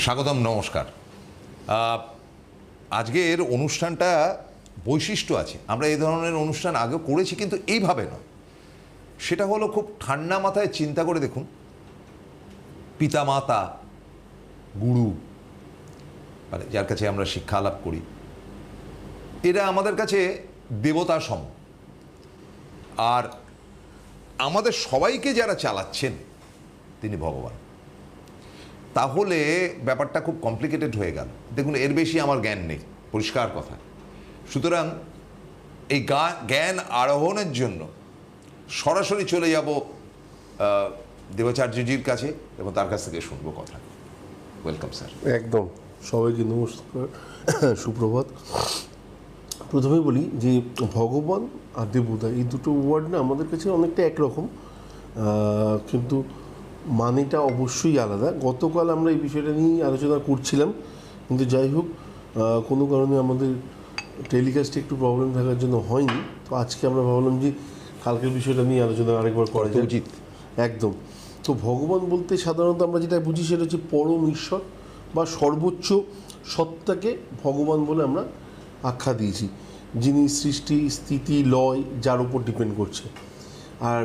স্বাগতম, নমস্কার। আজকের অনুষ্ঠানটা বৈশিষ্ট্য আছে, আমরা এই ধরনের অনুষ্ঠান আগেও করেছি কিন্তু এইভাবে নয়। সেটা হলো খুব ঠান্ডা মাথায় চিন্তা করে দেখুন, পিতামাতা, গুরু, মানে যার কাছে আমরা শিক্ষা লাভ করি, এরা আমাদের কাছে দেবতা সম। আর আমাদের সবাইকে যারা চালাচ্ছেন তিনি ভগবান। তাহলে ব্যাপারটা খুব কমপ্লিকেটেড হয়ে গেল। দেখুন, এর বেশি আমার জ্ঞান নেই, পরিষ্কার কথা। সুতরাং এই জ্ঞান আরোহণের জন্য সরাসরি চলে যাব দেবাচার্যজির কাছে এবং তার কাছ থেকে শুনবো কথা। Welcome sir. একদম, সবাইকে নমস্কার, সুপ্রভাত। প্রথমে বলি যে ভগবান আর দেবতা এই দুটো ওয়ার্ড না আমাদের কাছে অনেকটা একরকম, কিন্তু মানেটা অবশ্যই আলাদা। গতকাল আমরা এই বিষয়টা নিয়ে আলোচনা করছিলাম, কিন্তু যাই হোক কোনো কারণে আমাদের টেলিকাস্টে একটু প্রবলেম থাকার জন্য হয়নি। তো আজকে আমরা ভাবলাম যে কালকের বিষয়টা নিয়ে আলোচনা আরেকবার করা উচিত। একদম। তো ভগবান বলতে সাধারণত আমরা যেটা বুঝি সেটা হচ্ছে পরম ঈশ্বর বা সর্বোচ্চ সত্তাকে ভগবান বলে আমরা আখ্যা দিয়েছি, যিনি সৃষ্টি, স্থিতি, লয় যার উপর ডিপেন্ড করছে। আর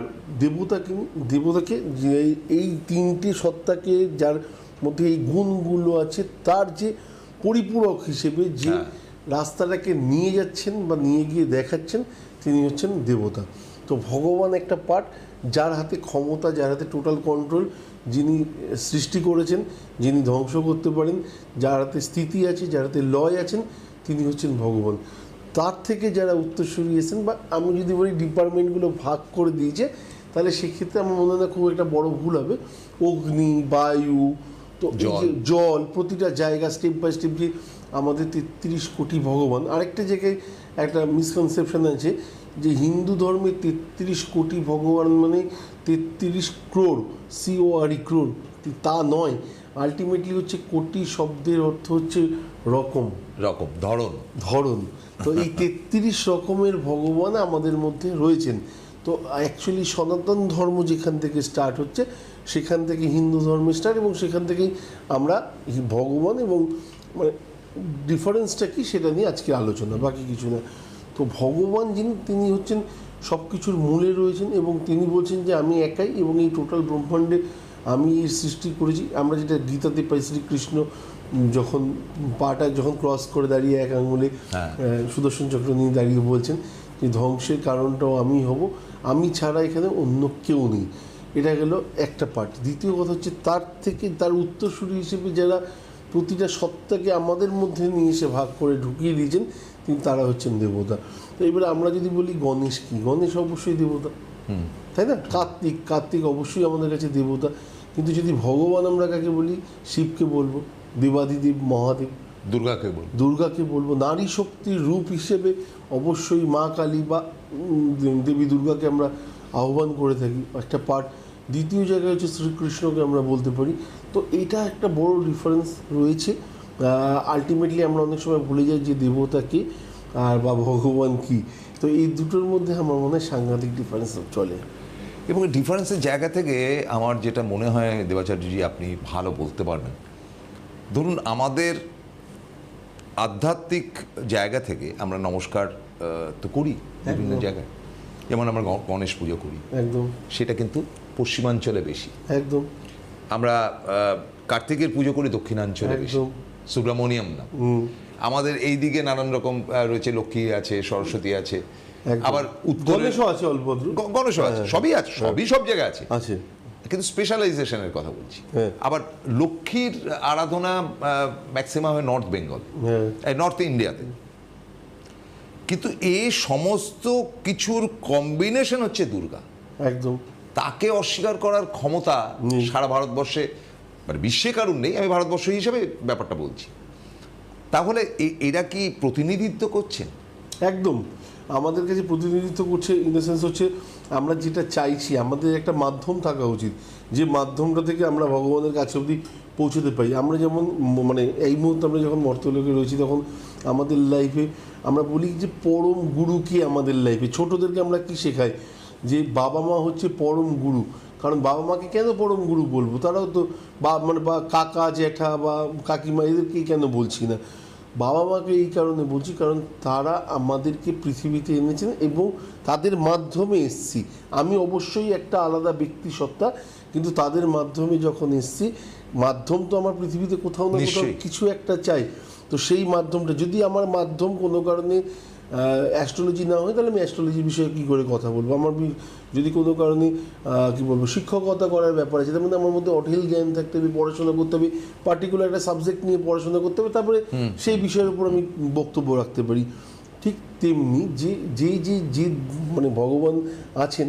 দেবতাকে যে এই তিনটে সত্তাকে, যার মধ্যে এই গুণগুলো আছে, তার যে পরিপূরক হিসেবে যে রাস্তাটাকে নিয়ে যাচ্ছেন বা নিয়ে গিয়ে দেখাচ্ছেন, তিনি হচ্ছেন দেবতা। তো ভগবান একটা পার্ট, যার হাতে ক্ষমতা, যার হাতে টোটাল কন্ট্রোল, যিনি সৃষ্টি করেছেন, যিনি ধ্বংস করতে পারেন, যার হাতে স্থিতি আছে, যার হাতে লয় আছেন, তিনি হচ্ছেন ভগবান। তার থেকে যারা উত্তরসূরি এসেছেন, বা আমি যদি বলি ডিপার্টমেন্টগুলো ভাগ করে দিয়েছে, তাহলে সেক্ষেত্রে আমার মনে হয় না খুব একটা বড় ভুল হবে। অগ্নি, বায়ু, তো জল, প্রতিটা জায়গা স্টেপ বাই স্টেপ যে আমাদের 33 কোটি ভগবান। আরেকটা জায়গায় একটা মিসকনসেপশন আছে যে হিন্দু ধর্মে 33 কোটি ভগবান মানে 33 ক্রোড়, CORE ক্রোড়, তা নয়। আলটিমেটলি হচ্ছে কোটি শব্দের অর্থ হচ্ছে রকম, ধরন। তো এই 33 রকমের ভগবান আমাদের মধ্যে রয়েছেন। তো অ্যাকচুয়ালি সনাতন ধর্ম যেখান থেকে স্টার্ট হচ্ছে, সেখান থেকে হিন্দু ধর্মের স্টার্ট, এবং সেখান থেকেই আমরা ভগবান এবং মানে ডিফারেন্সটা কী সেটা নিয়ে আজকে আলোচনা, বাকি কিছু না। তো ভগবান যিনি, তিনি হচ্ছেন সব কিছুর মূলে রয়েছেন, এবং তিনি বলছেন যে আমি একাই, এবং এই টোটাল ব্রহ্মাণ্ডে আমি এই সৃষ্টি করেছি। আমরা যেটা গীতাতে পাই, শ্রীকৃষ্ণ যখন পাটা যখন ক্রস করে দাঁড়িয়ে এক আঙুলে সুদর্শন চক্র নিয়ে দাঁড়িয়ে বলছেন যে ধ্বংসের কারণটাও আমি হব, আমি ছাড়া এখানে অন্য কেউ নেই। এটা গেল একটা পার্ট। দ্বিতীয় কথা হচ্ছে তার থেকে তার উত্তরসূরি হিসেবে যারা প্রতিটা সত্তাকে আমাদের মধ্যে নিয়ে এসে ভাগ করে ঢুকিয়ে দিয়েছেন, তিনি তারা হচ্ছেন দেবতা। তো এবারে আমরা যদি বলি গণেশ কি, গণেশ অবশ্যই দেবতা, তাই না? কার্তিক অবশ্যই আমাদের কাছে দেবতা। কিন্তু যদি ভগবান আমরা কাকে বলি, শিবকে বলবো, দেবাদিদেব মহাদেব, দুর্গাকে বলবো। নারী শক্তির রূপ হিসেবে অবশ্যই মা কালী বা দেবী দুর্গাকে আমরা আহ্বান করে থাকি, একটা পার্ট। দ্বিতীয় জায়গায় হচ্ছে শ্রীকৃষ্ণকে আমরা বলতে পারি। তো এটা একটা বড় ডিফারেন্স রয়েছে। আলটিমেটলি আমরা অনেক সময় ভুলে যাই যে দেবতা কে আর বা ভগবান কি। তো এই দুটোর মধ্যে আমার মনে হয় সাংঘাতিক ডিফারেন্স চলে। এবং ডিফারেন্সের জায়গা থেকে আমার যেটা মনে হয় দেবাচার্যজি আপনি ভালো বলতে পারবেন, ধরুন আমাদের আধ্যাত্মিক জায়গা থেকে আমরা নমস্কার তো করি বিভিন্ন জায়গায়, যেমন আমরা গণেশ পুজো করি, একদম, সেটা কিন্তু পশ্চিমাঞ্চলে বেশি। একদম। আমরা কার্তিকের পুজো করি দক্ষিণাঞ্চলে বেশি, সুব্রমণিয়াম না। আমাদের এই দিকে নানান রকম রয়েছে, লক্ষ্মী আছে, সরস্বতী আছে, আবার গণেশও আছে, গণেশও আছে, সবই আছে, সবই সব জায়গায় আছে, কিন্তু স্পেশালাইজেশনের কথা বলছি। আবার লক্ষ্মীর আরাধনা ম্যাক্সিমাম হয় নর্থ বেঙ্গল, নর্থ ইন্ডিয়াতে। কিন্তু এই সমস্ত কিছুর কম্বিনেশন হচ্ছে দুর্গা। একদম। তাকে অস্বীকার করার ক্ষমতা সারা ভারতবর্ষে, মানে বিশ্বে কারণ নেই, আমি ভারতবর্ষ হিসেবে ব্যাপারটা বলছি। তাহলে এরা কি প্রতিনিধিত্ব করছেন? একদম আমাদের কাছে প্রতিনিধিত্ব করছে। ইন দ্য সেন্স হচ্ছে আমরা যেটা চাইছি, আমাদের একটা মাধ্যম থাকা উচিত, যে মাধ্যমটা থেকে আমরা ভগবানের কাছে অবধি পৌঁছতে পারি। আমরা যেমন মানে এই মুহূর্তে আমরা যখন মর্তলোকে রয়েছি, তখন আমাদের লাইফে আমরা বলি যে পরম গুরু কি আমাদের লাইফে। ছোটোদেরকে আমরা কি শেখাই যে বাবা মা হচ্ছে পরম গুরু, কারণ বাবা মাকে কেন পরম গুরু বলবো, তারাও তো মানে বা কাকা জ্যাঠা বা কাকিমা এদেরকে কেন বলছি না, বাবা মাকে এই কারণে বলছি কারণ তারা আমাদেরকে পৃথিবীতে এনেছেন এবং তাদের মাধ্যমে এসছি। আমি অবশ্যই একটা আলাদা ব্যক্তি সত্তা, কিন্তু তাদের মাধ্যমে যখন এসছি, মাধ্যম তো আমার পৃথিবীতে কোথাও না কোথাও কিছু একটা চাই। তো সেই মাধ্যমটা যদি আমার মাধ্যম কোনো কারণে অ্যাস্ট্রোলজি না হয়, তাহলে আমি অ্যাস্ট্রোলজির বিষয়ে কী করে কথা বলবো। আমার যদি কোনো কারণে কী বলবো শিক্ষকতা করার ব্যাপার আছে, তার মধ্যে আমার মধ্যে অঢেল জ্ঞান থাকতে হবে, পড়াশোনা করতে হবে, পার্টিকুলার একটা সাবজেক্ট নিয়ে পড়াশোনা করতে হবে, তারপরে সেই বিষয়ের উপর আমি বক্তব্য রাখতে পারি। ঠিক তেমনি যে মানে ভগবান আছেন,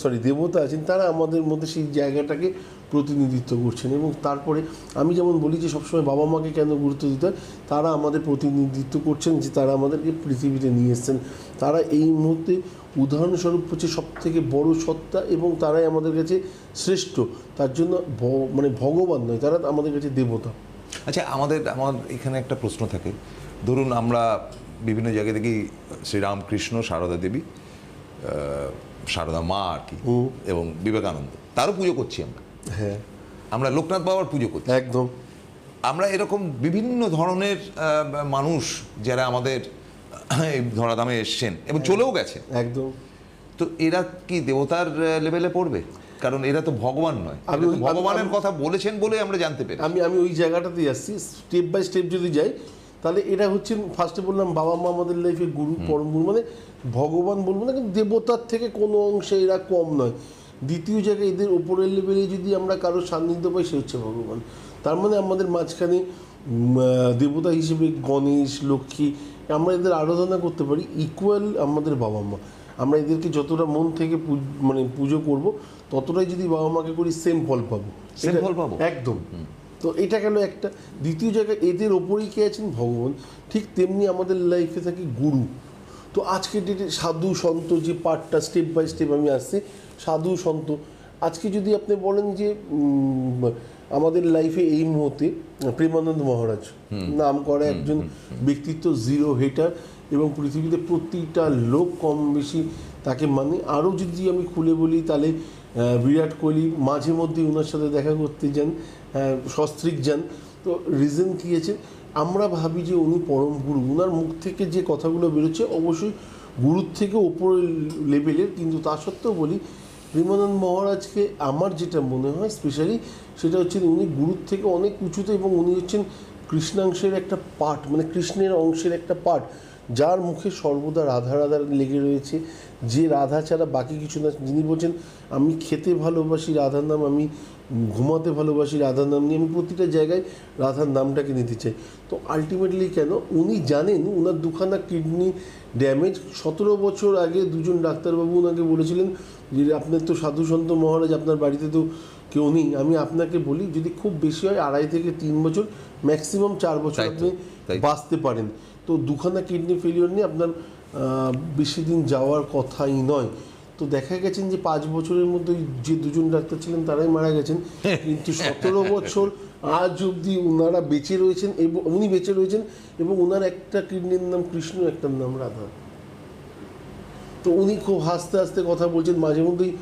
সরি দেবতা আছেন, তারা আমাদের মধ্যে সেই জায়গাটাকে প্রতিনিধিত্ব করছেন। এবং তারপরে আমি যেমন বলি যে সবসময় বাবা মাকে কেন গুরুত্ব দিতে হয়, তারা আমাদের প্রতিনিধিত্ব করছেন, যে তারা আমাদেরকে পৃথিবীতে নিয়ে এসছেন। তারা এই মুহূর্তে উদাহরণস্বরূপ হচ্ছে সবথেকে বড় সত্তা এবং তারাই আমাদের কাছে শ্রেষ্ঠ। তার জন্য মানে ভগবান নয়, তারা আমাদের কাছে দেবতা। আচ্ছা, আমার এখানে একটা প্রশ্ন থাকে। ধরুন আমরা বিভিন্ন জায়গায় দেখি শ্রীরামকৃষ্ণ, সারদা দেবী, সারদা মা আর কি, এবং বিবেকানন্দ, তারও পুজো করছি আমরা। হ্যাঁ, আমরা লোকনাথ বাবার পুজো করছি একদম। আমরা এরকম বিভিন্ন ধরনের মানুষ যারা আমাদের এই ধরাধামে এসছেন এবং চলেও গেছে একদম। তো এরা কি দেবতার লেভেলে পড়বে? কারণ এরা তো ভগবান নয়, ভগবানের কথা বলেছেন বলে আমরা জানতে পেরেছি। আমি ওই জায়গাটাতেই আসছি। স্টেপ বাই স্টেপ যদি যাই, তাহলে এরা হচ্ছেন, ফার্স্টে বললাম বাবা মা আমাদের লাইফে গুরু, পরম গুরু, মানে ভগবান বলবো না, কিন্তু দেবতার থেকে কোনো অংশে এরা কম নয়। দ্বিতীয় জায়গায় এদের ওপরের লেভেলে যদি আমরা কারোর সান্নিধ্য পাই, সে হচ্ছে ভগবান। তার মানে আমাদের মাঝখানে দেবতা হিসেবে গণেশ, লক্ষ্মী, আমরা এদের আরাধনা করতে পারি ইকুয়াল আমাদের বাবা মা। আমরা এদেরকে যতটা মন থেকে মানে পুজো করব, ততটাই যদি বাবা মাকে করি সেম ফল পাবো, একদম। তো এটা গেল একটা। দ্বিতীয় জায়গায় এদের ওপরেই কে আছেন? ভগবান। ঠিক তেমনি আমাদের লাইফে থাকে গুরু। তো আজকের ডেটে সাধু সন্ত যে পার্টটা স্টেপ বাই স্টেপ আমি আসছি, সাধু সন্ত, আজকে যদি আপনি বলেন যে আমাদের লাইফে এই মুহূর্তে প্রেমানন্দ মহারাজ নাম করা একজন ব্যক্তিত্ব, জিরো হেটার, এবং পৃথিবীতে প্রতিটা লোক কম বেশি তাকে মানে। আরও যদি আমি খুলে বলি, তাহলে বিরাট কোহলি মাঝে মধ্যে ওনার সাথে দেখা করতে যান, সস্ত্রীক যান। তো রিজন কী আছে? আমরা ভাবি যে উনি পরম গুরু, ওনার মুখ থেকে যে কথাগুলো বেরোচ্ছে অবশ্যই গুরুর থেকে ওপরের লেভেলের, কিন্তু তা সত্ত্বেও বলি প্রেমানন্দ মহারাজকে আমার যেটা মনে হয় স্পেশালি, সেটা হচ্ছে উনি গুরুর থেকে অনেক উঁচুতে, এবং উনি হচ্ছেন কৃষ্ণাংশের একটা পার্ট, মানে কৃষ্ণের অংশের একটা পার্ট, যার মুখে সর্বদা রাধা রাধা লেগে রয়েছে, যে রাধা ছাড়া বাকি কিছু না। যিনি বলছেন আমি খেতে ভালোবাসি রাধার নাম, আমি ঘুমাতে ভালোবাসি রাধার নাম নিয়ে, আমি প্রতিটা জায়গায় রাধার নামটাকে নিতে চাই। তো আলটিমেটলি কেন উনি জানেন ওনার দুখানা কিডনি ড্যামেজ। 17 বছর আগে দুজন ডাক্তারবাবু ওনাকে বলেছিলেন যে আপনার তো সাধু সন্ত মহারাজ, আপনার বাড়িতে তো কেউ নেই, আমি আপনাকে বলি যদি খুব বেশি হয় 2.5 থেকে 3 বছর, ম্যাক্সিমাম 4 বছর আপনি বাঁচতে পারেন। তো দুখানা কিডনি ফেলিওর নিয়ে আপনার বেশি দিন যাওয়ার কথাই নয়। তো দেখা গেছেন যে 5 বছরের মধ্যে যে দুজন ডাক্তার ছিলেন তারাই মারা গেছেন, কিন্তু 17 বছর আজ অবধি ওনারা বেঁচে রয়েছেন, এবং উনি বেঁচে রয়েছেন, এবং ওনার একটা কিডনির নাম কৃষ্ণ, একটার নাম রাধা। তো উনি খুব হাসতে হাসতে কথা বলছেন, মাঝে মধ্যেই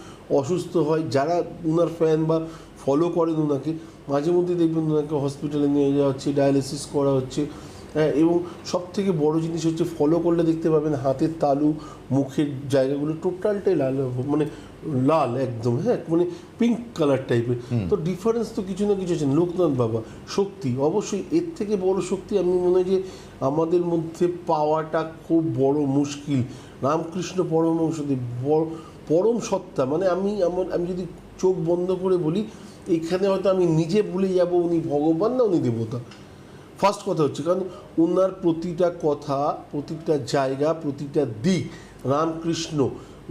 অসুস্থ হয়। যারা ওনার ফ্যান বা ফলো করেন ওনাকে, মাঝে মধ্যেই দেখবেন ওনাকে হসপিটালে নিয়ে যাওয়া হচ্ছে, ডায়ালিসিস করা হচ্ছে। হ্যাঁ, এবং সব থেকে বড় জিনিস হচ্ছে ফলো করলে দেখতে পাবেন হাতের তালু, মুখের জায়গাগুলো টোটালটাই লাল, মানে লাল একদম, হ্যাঁ, মানে পিঙ্ক কালার টাইপের। তো ডিফারেন্স তো কিছু না কিছু আছে। লোকনাথ বাবা শক্তি, অবশ্যই এর থেকে বড় শক্তি আমি মনে হয় যে আমাদের মধ্যে পাওয়াটা খুব বড় মুশকিল। রামকৃষ্ণ পরমহংসদেব পরম সত্তা, মানে আমি যদি চোখ বন্ধ করে বলি, এখানে হয়তো আমি নিজে ভুলে যাব উনি ভগবান না উনি দেবতা। ফার্স্ট কথা হচ্ছে, কারণ ওনার প্রতিটা কথা, প্রতিটা জায়গা, প্রতিটা দিক, রামকৃষ্ণ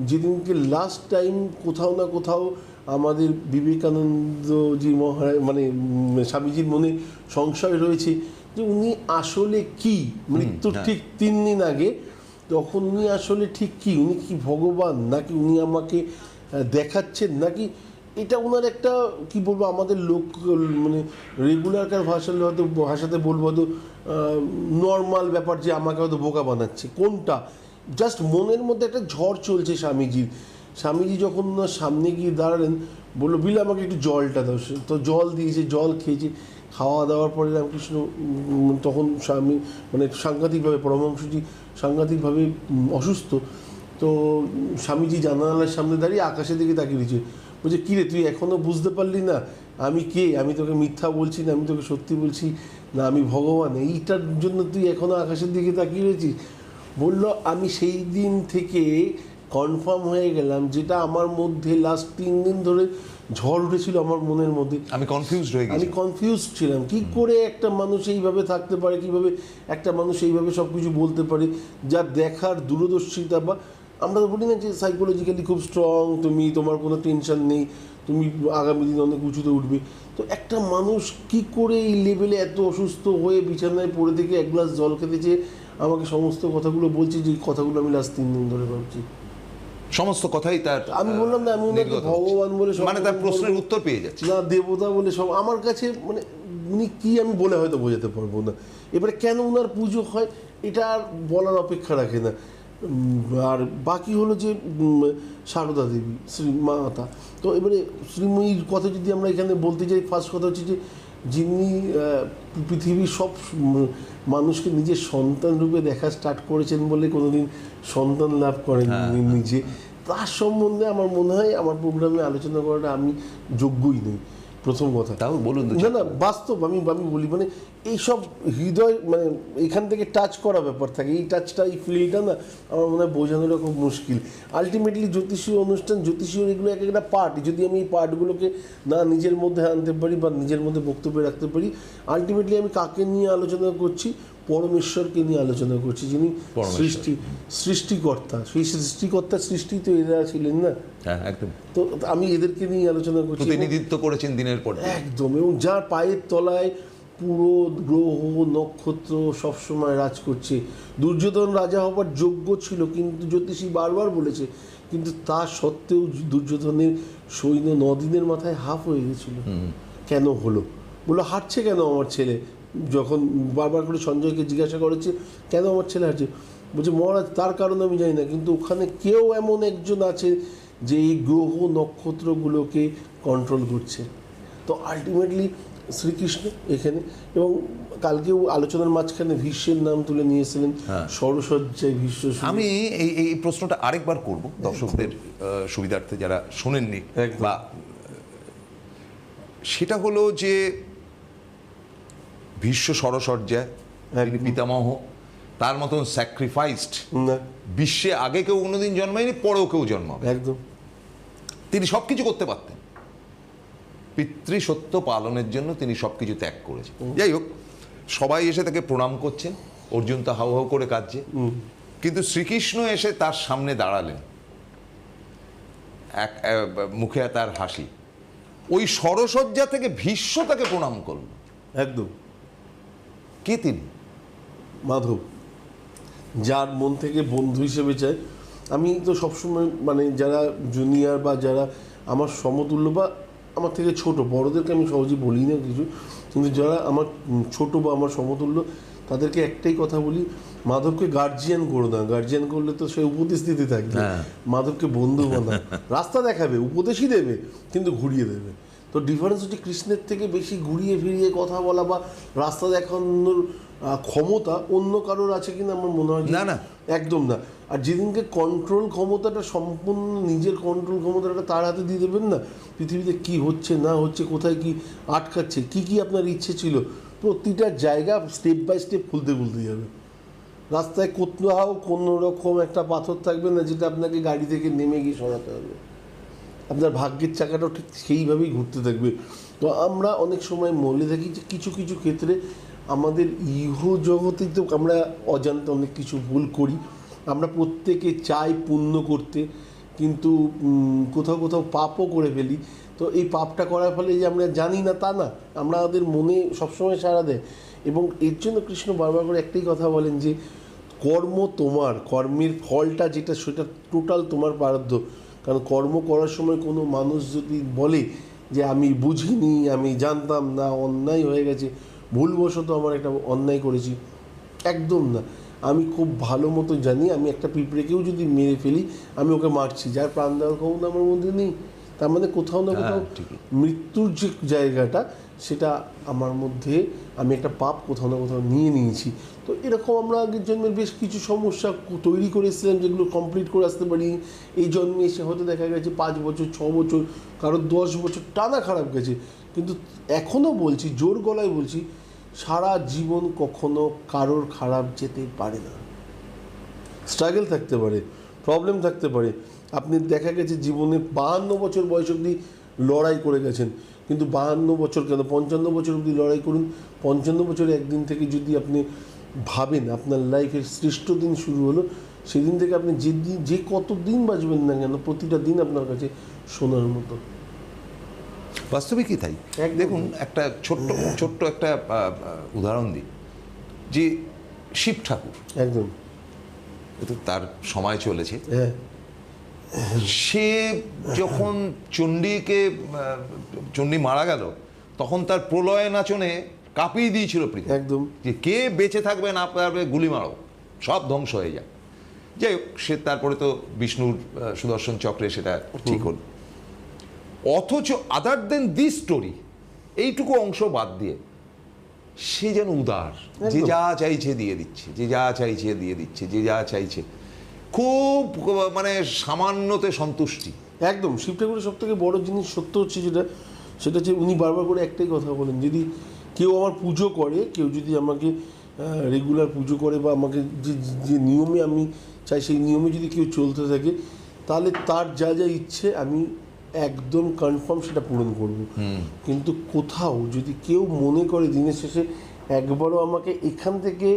যেদিনকে লাস্ট টাইম কোথাও না কোথাও আমাদের বিবেকানন্দজি মহারাজ, মানে স্বামীজির মনে সংশয় রয়েছে যে উনি আসলে কি, মৃত্যুর ঠিক 3 দিন আগে, তখন উনি আসলে ঠিক কি, উনি কি ভগবান, নাকি উনি আমাকে দেখাচ্ছেন, নাকি এটা ওনার একটা কি বলবো, আমাদের লোক মানে রেগুলারকার ভাষাতে বলবো হয়তো নর্মাল ব্যাপার, যে আমাকে হয়তো বোকা বানাচ্ছে। কোনটা? জাস্ট মনের মধ্যে একটা ঝড় চলছে স্বামীজির, স্বামীজি যখন ওনার সামনে গিয়ে দাঁড়ালেন, বললো বিলে আমাকে একটু জলটা দাও। তো জল দিয়েছে, জল খেয়েছে। খাওয়া দাওয়ার পরে রামকৃষ্ণ তখন স্বামী মানে সাংঘাতিকভাবে পরমহংসজি সাংঘাতিকভাবে অসুস্থ। তো স্বামীজি জানালার সামনে দাঁড়িয়ে আকাশের দিকে তাকিয়ে দিয়েছে, বলছে কী রে তুই এখনও বুঝতে পারলি না আমি কে? আমি তোকে মিথ্যা বলছি না, আমি তোকে সত্যি বলছি না, আমি ভগবান। এইটার জন্য তুই এখনও আকাশের দিকে তাকিয়ে রয়েছিস? বললো আমি সেই দিন থেকে কনফার্ম হয়ে গেলাম, যেটা আমার মধ্যে লাস্ট 3 দিন ধরে ঝড় উঠেছিল আমার মনের মধ্যে। আমি কনফিউজড হয়ে আমি গেছি। কনফিউজ ছিলাম, কি করে একটা মানুষ এইভাবে থাকতে পারে, কিভাবে একটা মানুষ এইভাবে সব কিছু বলতে পারে, যার দেখার দূরদর্শিতা বা আমরা তো বলি না যে সাইকোলজিক্যালি খুব স্ট্রং, তুমি তোমার কোনো টেনশন নেই, তুমি আগামী দিন অনেক উঁচুতে উঠবে। তো একটা মানুষ কি করে এই লেভেলে এত অসুস্থ হয়ে বিছানায় পড়ে থেকে 1 গ্লাস জল খেতে চেয়ে আমাকে সমস্ত কথাগুলো বলছে, যে কথাগুলো আমি লাস্ট 3 দিন ধরে ভাবছি। সমস্ত কথাই তার আমি বললাম না, আমি ওনাকে নির্গত হচ্ছে। ভগবান বলে মানে তার প্রশ্নের উত্তর পেয়ে যাচ্ছে। না দেবতা বলে সব আমার কাছে, মানে উনি কি আমি বলে হয়তো বোঝাতে পারবো না। এবারে কেন ওনার পুজো হয় এটা আর বলার অপেক্ষা রাখে না। আর বাকি হলো যে সারদা দেবী শ্রী মাতা। তো এবারে শ্রীময়ীর কথা যদি আমরা এখানে বলতে যাই, ফার্স্ট কথা হচ্ছে যে যিনি পৃথিবীর সব মানুষকে নিজের সন্তান রূপে দেখা স্টার্ট করেছেন বলে কোনোদিন সন্তান লাভ করেন নিজে, তার সম্বন্ধে আমার মনে হয় আমার প্রোগ্রামে আলোচনা করাটা আমি যোগ্যই নই, প্রথম কথা। তাও বলুন তো। না না, বাস্তব আমি বলি, মানে এইসব হৃদয় মানে এখান থেকে টাচ করা ব্যাপার থাকে, এই টাচটা এই ফিলটা না আমার মনে হয় বোঝানোটা খুব মুশকিল। আলটিমেটলি জ্যোতিষীয় অনুষ্ঠান, জ্যোতিষীয় এগুলো এক একটা পার্ট, যদি আমি এই পার্টগুলোকে না নিজের মধ্যে আনতে পারি বা নিজের মধ্যে বক্তব্য রাখতে পারি, আলটিমেটলি আমি কাকে নিয়ে আলোচনা করছি? পরমেশ্বরকে নিয়ে আলোচনা করছি, যিনি সৃষ্টিকর্তা। সেই সৃষ্টিকর্তা সৃষ্টি তো এরা ছিলেন না? হ্যাঁ একদম। তো আমি এদেরকে নিয়ে আলোচনা করছি, প্রতিনিধিত্ব করেছেন দিনের পর দিন। একদম। এবং যার পায়ের তলায় পুরো গ্রহ নক্ষত্র সবসময় রাজ করছে। দুর্যোধন রাজা হবার যোগ্য ছিল, কিন্তু জ্যোতিষী বারবার বলেছে, কিন্তু তা সত্ত্বেও দুর্যোধনের সৈন্য 9 দিনের মাথায় হাফ হয়ে গেছিল। কেন হলো? বললো হারছে কেন আমার ছেলে? যখন বারবার করে সঞ্জয়কে জিজ্ঞাসা করেছে কেন আমার ছেলে হারছে, বলছে মহারাজ তার কারণ আমি জানি না, কিন্তু ওখানে কেউ এমন একজন আছে যে এই গ্রহ নক্ষত্রগুলোকে কন্ট্রোল করছে। তো আলটিমেটলি শ্রীকৃষ্ণ এখানে। এবং কালকেও আলোচনার মাঝখানে ভীষ্মের নাম তুলে নিয়েছিলেন, সরসজ্জায় ভীষ্ম। আমি এই প্রশ্নটা আরেকবার করব দর্শকদের সুবিধার্থে যারা শোনেননি, বা সেটা হলো যে ভীষ্ম সরসজ্জায় পিতামহ, তার মতন স্যাক্রিফাইসড বিশ্বে আগে কেউ কোনোদিন জন্মায়নি, পরেও কেউ জন্মাবে। একদম। তিনি সবকিছু করতে পারতেন, পিতৃসত্য পালনের জন্য তিনি সবকিছু ত্যাগ করেছেন। যাই হোক, সবাই এসে তাকে প্রণাম করছেন, অর্জুন তা হাউ হাউ করে কাঁদছে, কিন্তু শ্রীকৃষ্ণ এসে তার সামনে দাঁড়ালেন, মুখে তার হাসি। ওই সরসজ্জা থেকে ভীষ্ম তাকে প্রণাম করল। একদম। কে তিনি? মাধব, যার মন থেকে বন্ধু হিসেবে চাই। আমি তো সবসময় মানে যারা জুনিয়র বা যারা আমার সমতুল্য বা আমার থেকে ছোট, বড়দেরকে আমি সহজে বলি না কিছু, কিন্তু যারা আমার ছোট বা আমার সমতুল্য তাদেরকে একটাই কথা বলি, মাধবকে গার্জিয়ান করো না। গার্জিয়ান করলে তো সে উপদেশ দিতে থাকবে। মাধবকে বন্ধু বানাও, রাস্তা দেখাবে, উপদেশই দেবে, কিন্তু ঘুরিয়ে দেবে। তো ডিফারেন্স হচ্ছে কৃষ্ণের থেকে বেশি ঘুরিয়ে ফিরিয়ে কথা বলা বা রাস্তা দেখানোর ক্ষমতা অন্য কারোর আছে কিনা আমার মনে হয় না, না, একদম না। আর যেদিনকে কন্ট্রোল ক্ষমতাটা সম্পূর্ণ নিজের কন্ট্রোল ক্ষমতাটা তার হাতে দিয়ে দেবেন না, পৃথিবীতে কি হচ্ছে না হচ্ছে, কোথায় কি আটকাচ্ছে, কি আপনার ইচ্ছে ছিল, প্রতিটা জায়গা স্টেপ বাই স্টেপ খুলতে যাবে। রাস্তায় কোথাও কোনো রকম একটা পাথর থাকবে না যেটা আপনাকে গাড়ি থেকে নেমে গিয়ে সরাতে হবে। আপনার ভাগ্যের চাকাটাও ঠিক সেইভাবেই ঘুরতে থাকবে। তো আমরা অনেক সময় বলে থাকি যে কিছু কিছু ক্ষেত্রে আমাদের ইহ জগতেই তো আমরা অজান্তে অনেক কিছু ভুল করি। আমরা প্রত্যেকে চাই পুণ্য করতে, কিন্তু কোথাও কোথাও পাপও করে ফেলি। তো এই পাপটা করার ফলে যে আমরা জানি না তা না, আমাদের মনে সবসময় সাড়া দেয়। এবং এর জন্য কৃষ্ণ বারবার করে একটাই কথা বলেন যে কর্ম তোমার, কর্মের ফলটা যেটা সেটা টোটাল তোমার প্রারব্ধ। কারণ কর্ম করার সময় কোনো মানুষ যদি বলে যে আমি বুঝিনি, আমি জানতাম না, অন্যায় হয়ে গেছে, ভুলবশত আমার একটা অন্যায় করেছি, একদম না। আমি খুব ভালো মতো জানি আমি একটা পিঁপড়েকেও যদি মেরে ফেলি আমি ওকে মারছি, যার প্রাণ দেওয়ার ক্ষমতা আমার মধ্যে নেই। তার মানে কোথাও না কোথাও মৃত্যুর যে জায়গাটা সেটা আমার মধ্যে, আমি একটা পাপ কোথাও না কোথাও নিয়ে নিয়েছি। তো এরকম আমরা আগের জন্মের বেশ কিছু সমস্যা তৈরি করে এসেছিলাম যেগুলো কমপ্লিট করে আসতে পারি। এই জন্মে এসে হয়তো দেখা গেছে 5 বছর 6 বছর কারো 10 বছর টানা খারাপ গেছে, কিন্তু এখনও বলছি, জোর গলায় বলছি, সারা জীবন কখনো কারোর খারাপ যেতে পারে না। স্ট্রাগল থাকতে পারে, প্রবলেম থাকতে পারে। আপনি দেখা গেছে জীবনে 52 বছর বয়স অবধি লড়াই করে গেছেন, কিন্তু 52 বছর কেন 55 বছর অবধি লড়াই করুন, 55 বছরের একদিন থেকে যদি আপনি ভাবেন আপনার লাইফের শ্রেষ্ঠ দিন শুরু হলো, সেদিন থেকে আপনি যে কত দিন বাঁচবেন না কেন প্রতিটা দিন আপনার কাছে সোনার মতো। বাস্তবিকই তাই। দেখুন একটা ছোট্ট একটা উদাহরণ দিই, যে শিব ঠাকুর, একদম তার সময় চলেছে, হ্যাঁ, সে যখন চণ্ডী মারা গেল তখন তার প্রলয় নাচনে কাঁপিয়ে দিয়েছিল পৃথিবী, একদম, যে কে বেঁচে থাকবে না পারবে গুলি মারো, সব ধ্বংস হয়ে যায়। যাই হোক, সে তারপরে তো বিষ্ণুর সুদর্শন চক্রে সেটা ঠিক হল। অথচ আদার দেন দিস স্টোরি, এইটুকু অংশ বাদ দিয়ে সে যেন উদার, যে যা চাইছে দিয়ে দিচ্ছে, যে যা চাইছে দিয়ে দিচ্ছে, যে যা চাইছে, খুব মানে সামান্যতে সন্তুষ্টি। একদম। শিব ঠাকুরের সব থেকে বড় জিনিস সত্য হচ্ছে সেটা হচ্ছে উনি বারবার করে একটাই কথা বলেন, যদি কেউ আমার পুজো করে, কেউ যদি আমাকে রেগুলার পুজো করে বা আমাকে যে নিয়মে আমি চাই সেই নিয়মে যদি কেউ চলতে থাকে, তাহলে তার যা যা ইচ্ছে আমি একদম কনফার্ম সেটা পূরণ করব। কিন্তু কোথাও যদি কেউ মনে করে দিনের শেষে একবারও আমাকে এখান থেকে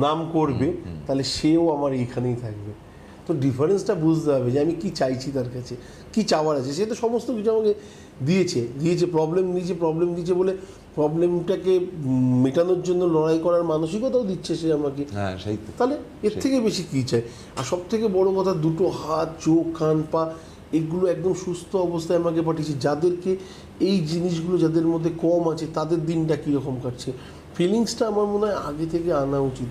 নাম করবে, তাহলে সেও আমার এইখানেই থাকবে। তো ডিফারেন্সটা বুঝতে হবে যে আমি কি চাইছি, তার কাছে কি চাওয়ার আছে। সে তো সমস্ত কিছু আমাকে দিয়েছে প্রবলেম দিয়েছে বলে প্রবলেমটাকে মেটানোর জন্য লড়াই করার মানসিকতাও দিচ্ছে সে আমাকে। তাহলে এর থেকে বেশি কী চাই? আর সব থেকে বড় কথা, দুটো হাত, চোখ, কান, পা এগুলো একদম সুস্থ অবস্থায় আমাকে পাঠিয়েছে। যাদেরকে এই জিনিসগুলো যাদের মধ্যে কম আছে তাদের দিনটা কীরকম কাটছে, ফিলিংসটা আমার মনে হয় আগে থেকে আনা উচিত।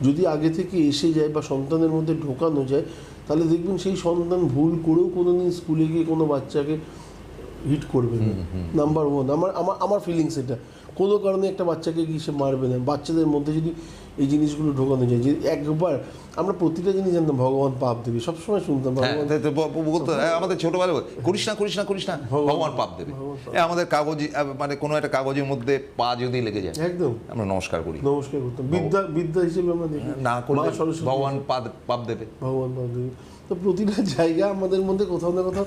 যদি আগে থেকে এসে যায় বা সন্তানের মধ্যে ঢোকানো যায়, তাহলে দেখবেন সেই সন্তান ভুল করেও কোনো দিন স্কুলে গিয়ে কোনো বাচ্চাকে হিট করবে না। নাম্বার ওয়ান, আমার ফিলিংস এটা। কোনো কারণে একটা বাচ্চাকে গিয়ে সে মারবে না। বাচ্চাদের মধ্যে যদি এই জিনিসগুলো ঢোকানো যায়, যে একবার আমরা প্রতিটা জিনিস জানতাম ভগবান পাপ দেবে, সবসময় শুনতাম বলতো আমাদের ছোটবেলায়, করিস না ভগবান পাপ দেবে। আমাদের কাগজ, মানে কোনো একটা কাগজের মধ্যে পা যদি লেগে যায় একদম আমরা নমস্কার করতাম, বিদ্যা হিসেবে আমরা দেখি, না করলে ভগবান পাপ দেবে। তো প্রতিটা জায়গা আমাদের মধ্যে কোথাও না কোথাও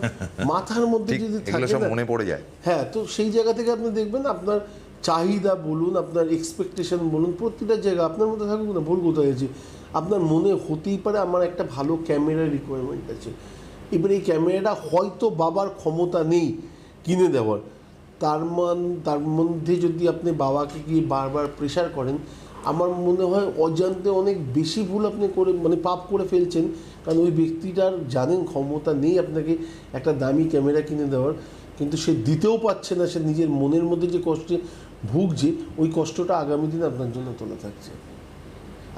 মাথার মধ্যে যদি থাকে না, মনে পড়ে যায়। হ্যাঁ, তো সেই জায়গা থেকে আপনি দেখবেন আপনার চাহিদা বলুন, আপনার এক্সপেকটেশন বলুন, প্রতিটা জায়গা আপনার মধ্যে থাকুক না। ভুল কোথায় আছে? আপনার মনে হতেই পারে আমার একটা ভালো ক্যামেরার রিকোয়ারমেন্ট আছে, এবার এই ক্যামেরাটা হয়তো বাবার ক্ষমতা নেই কিনে দেওয়ার, তার মধ্যে যদি আপনি বাবাকে গিয়ে বারবার প্রেশার করেন, আমার মনে হয় অজান্তে অনেক বেশি ভুল আপনি করে, মানে পাপ করে ফেলছেন। কারণ ওই ব্যক্তিটার জানেন ক্ষমতা নেই আপনাকে একটা দামি ক্যামেরা কিনে দেওয়ার, কিন্তু সে দিতেও পারছে না। সে নিজের মনের মধ্যে যে কষ্টে ভুগছে, ওই কষ্টটা আগামী দিন আপনার জন্য তোলা থাকছে।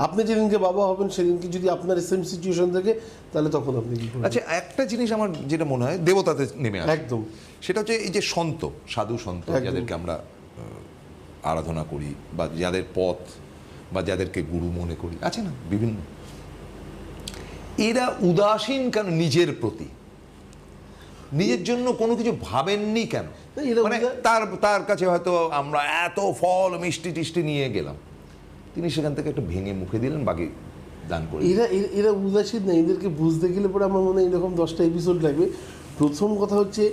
আপনি যেদিনকে বাবা হবেন সেদিনকে যদি আপনার সেম সিচুয়েশন থাকে, তাহলে তখন আপনি কি করবেন? আচ্ছা, একটা জিনিস আমার যেটা মনে হয় দেবতাতে নেমে আসে, একদম, সেটা হচ্ছে এই যে সাধু সন্ত যাদেরকে আমরা আরাধনা করি, বা যাদের পথ বা যাদেরকে গুরু মনে করি, আছে না বিভিন্ন, এরা উদাসীন কেন নিজের প্রতি? নিজের জন্য কোনো কিছু ভাবেননি কেন? মানে তার কাছে হয়তো আমরা এত ফল মিষ্টি টিষ্টি নিয়ে গেলাম, তিনি সেখান থেকে একটু ভেঙে মুখে দিলেন, বাকি দান করে। এরা উদাসীন না। এদেরকে বুঝতে গেলে পরে আমার মনে হয় এরকম 10টা এপিসোড লাগবে। প্রথম কথা হচ্ছে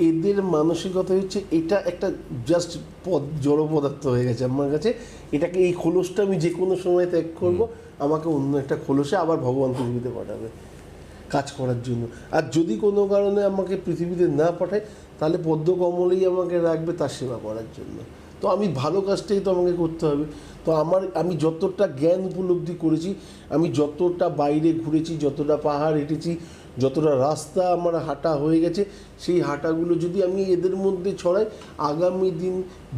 এদের মানসিকতা হচ্ছে এটা একটা জাস্ট জড় পদার্থ হয়ে গেছে আমার কাছে, এটাকে এই খোলসটা আমি যে কোনো সময় ত্যাগ করবো, আমাকে অন্য একটা খোলসে আবার ভগবান পৃথিবীতে পাঠাবে কাজ করার জন্য। আর যদি কোনো কারণে আমাকে পৃথিবীতে না পাঠায়, তাহলে পদ্ম কমলেই আমাকে রাখবে তার সেবা করার জন্য। তো আমি ভালো কাজটাই তো আমাকে করতে হবে। তো আমি যতটা জ্ঞান উপলব্ধি করেছি, আমি যতটা বাইরে ঘুরেছি, যতটা পাহাড় হেঁটেছি, যতটা রাস্তা আমার হাঁটা হয়ে গেছে, সেই হাঁটাগুলো যদি আমি এদের মধ্যে ছড়াই, আগামী দিন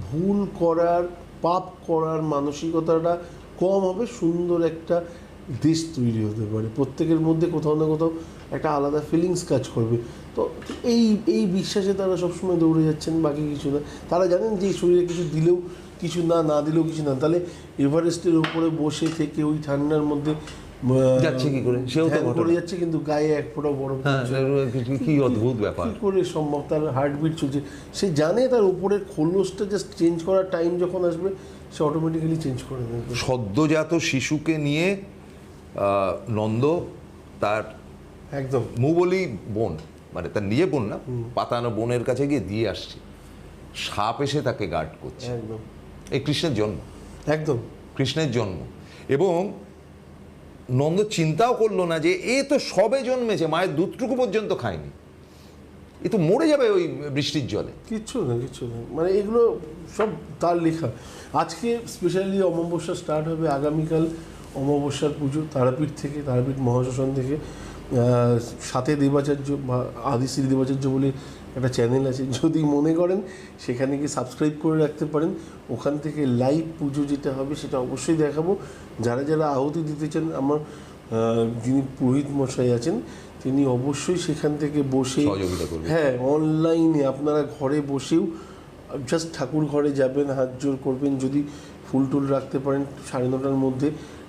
ভুল করার, পাপ করার মানসিকতাটা কম হবে। সুন্দর একটা দেশ তৈরি হতে পারে, প্রত্যেকের মধ্যে কোথাও না কোথাও একটা আলাদা ফিলিংস কাজ করবে। তো এই এই বিশ্বাসে তারা সবসময় দৌড়ে যাচ্ছেন, বাকি কিছু না। তারা জানেন যে শরীরে কিছু দিলেও কিছু, না দিলেও কিছু না। তাহলে এভারেস্টের উপরে বসে থেকে ওই ঠান্ডার মধ্যে যাচ্ছে কি করে, সেও তো ধ্যান করে যাচ্ছে, কিন্তু গায়ে এক ফোঁটা বরফ পড়ছে না। কি অদ্ভুত ব্যাপার। কি করে সম্ভব? তার হার্টবিট চলছে, সে জানে তার উপরের খোলসটা জাস্ট চেঞ্জ করার টাইম যখন আসবে সে অটোমেটিক্যালি চেঞ্জ করে নেবে। সদ্যজাত শিশুকে নিয়ে নন্দ তার একদম মুবলি বোন, মানে তার নিজে বোন না, পাতানো বোনের কাছে গিয়ে দিয়ে আসছে, সাপ এসে তাকে গার্ড করছে। একদম এই কৃষ্ণের জন্ম, একদম কৃষ্ণের জন্ম। এবং নন্দ চিন্তাও করলো না যে এ তো সবে জন্মেছে, মায়ের দুধটুকু পর্যন্ত খায়নি, এ তো মরে যাবে ওই বৃষ্টির জলে। কিচ্ছু না, মানে এগুলো সব তার লেখা। আজকে স্পেশালি অমাবস্যা স্টার্ট হবে, আগামীকাল অমাবস্যার পুজো তারাপীঠ থেকে, তারাপীঠ মহাশ্মশান থেকে। সাথে দেবাচার্য বা আদিশ্রী দেবাচার্য বলে একটা চ্যানেল আছে, যদি মনে করেন সেখানে গিয়ে সাবস্ক্রাইব করে রাখতে পারেন। ওখান থেকে লাইভ পুজো যেটা হবে সেটা অবশ্যই দেখাবো। যারা যারা আহুতি দিতে চান, আমার যিনি পুরোহিত মশাই আছেন তিনি অবশ্যই সেখান থেকে বসে, হ্যাঁ, অনলাইনে আপনারা ঘরে বসেও জাস্ট ঠাকুর ঘরে যাবেন, হাত জোর করবেন, যদি ফুল টুল রাখতে পারেন 9:30টার মধ্যে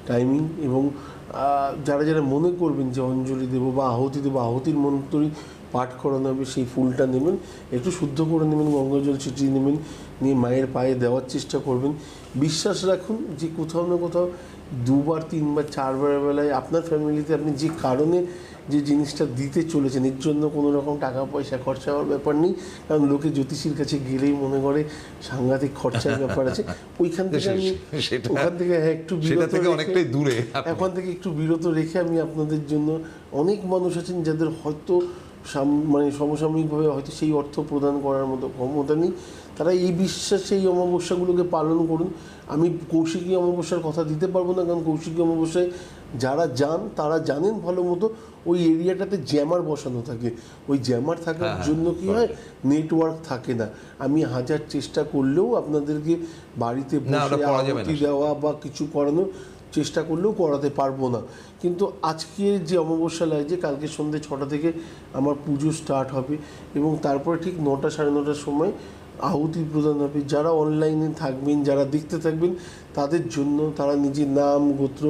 টাইমিং। এবং যারা যারা মনে করবেন যে অঞ্জলি দেবো বা আহুতি দেবো, আহুতির মন্ত্রই পাঠ করানো হবে, সেই ফুলটা নেবেন, একটু শুদ্ধ করে নেবেন, গঙ্গাজল ছিটিয়ে নেবেন, নিয়ে মায়ের পায়ে দেওয়ার চেষ্টা করবেন। বিশ্বাস রাখুন যে কোথাও না কোথাও 2বার 3বার 4বার বেলায় আপনার ফ্যামিলিতে আপনি যে কারণে যে জিনিসটা দিতে চলেছেন এর জন্য কোনো রকম টাকা পয়সা খরচা হওয়ার ব্যাপার নেই। কারণ লোকে জ্যোতিষীর কাছে গেলেই মনে করে সাংঘাতিক খরচার ব্যাপার আছে। ওইখান থেকে আমি ওখান থেকে একটু বিরত অনেকটাই দূরে, এখন থেকে একটু বিরত রেখে আমি আপনাদের জন্য, অনেক মানুষ আছেন যাদের হয়তো মানে সমসাময়িকভাবে হয়তো সেই অর্থ প্রদান করার মতো ক্ষমতা নেই, তারা এই বিশ্বাসে এই অমাবস্যাগুলোকে পালন করুন। আমি কৌশিকী অমাবস্যার কথা দিতে পারবো না, কারণ কৌশিকী অমাবস্যায় যারা যান তারা জানেন ভালো মতো ওই এরিয়াটাতে জ্যামার বসানো থাকে। ওই জ্যামার থাকার জন্য কি হয়, নেটওয়ার্ক থাকে না। আমি হাজার চেষ্টা করলেও আপনাদেরকে বাড়িতে বসে আরতি দেওয়া বা কিছু করানো চেষ্টা করলেও করাতে পারবো না। কিন্তু আজকে যে অমাবস্যা লাগছে, কালকে সন্ধ্যে 6টা থেকে আমার পুজো স্টার্ট হবে এবং তারপরে ঠিক 9টা 9:30টার সময় আহুতি প্রদান হবে। যারা অনলাইনে থাকবেন, যারা দেখতে থাকবেন, তাদের জন্য তারা নিজের নাম গোত্র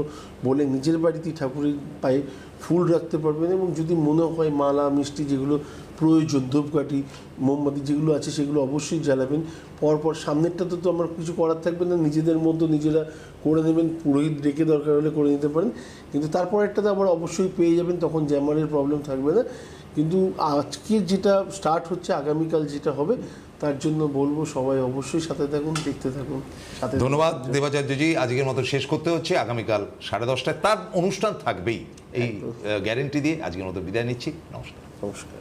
বলে নিজের বাড়িতেই ঠাকুরের পায়ে ফুল রাখতে পারবেন। এবং যদি মনে হয় মালা মিষ্টি যেগুলো প্রয়োজন, ধূপকাঠি মোমবাতি যেগুলো আছে সেগুলো অবশ্যই জ্বালাবেন। পরপর সামনেরটাতে তো আমার কিছু করার থাকবে না, নিজেদের মধ্যে নিজেরা করে নেবেন, পুরোহিত ডেকে দরকার হলে করে নিতে পারেন। কিন্তু তারপরেরটাতে আবার অবশ্যই পেয়ে যাবেন, তখন জ্যামারের প্রবলেম থাকবে না। কিন্তু আজকে যেটা স্টার্ট হচ্ছে, আগামীকাল যেটা হবে, তার জন্য বলবো সবাই অবশ্যই সাথে থাকুন, দেখতে থাকুন। সাথে ধন্যবাদ দেবাচার্যজি। আজকের মতো শেষ করতে হচ্ছে, আগামীকাল 10:30টায় তার অনুষ্ঠান থাকবেই, এই গ্যারেন্টি দিয়ে আজকের মতো বিদায় নিচ্ছি। নমস্কার। নমস্কার।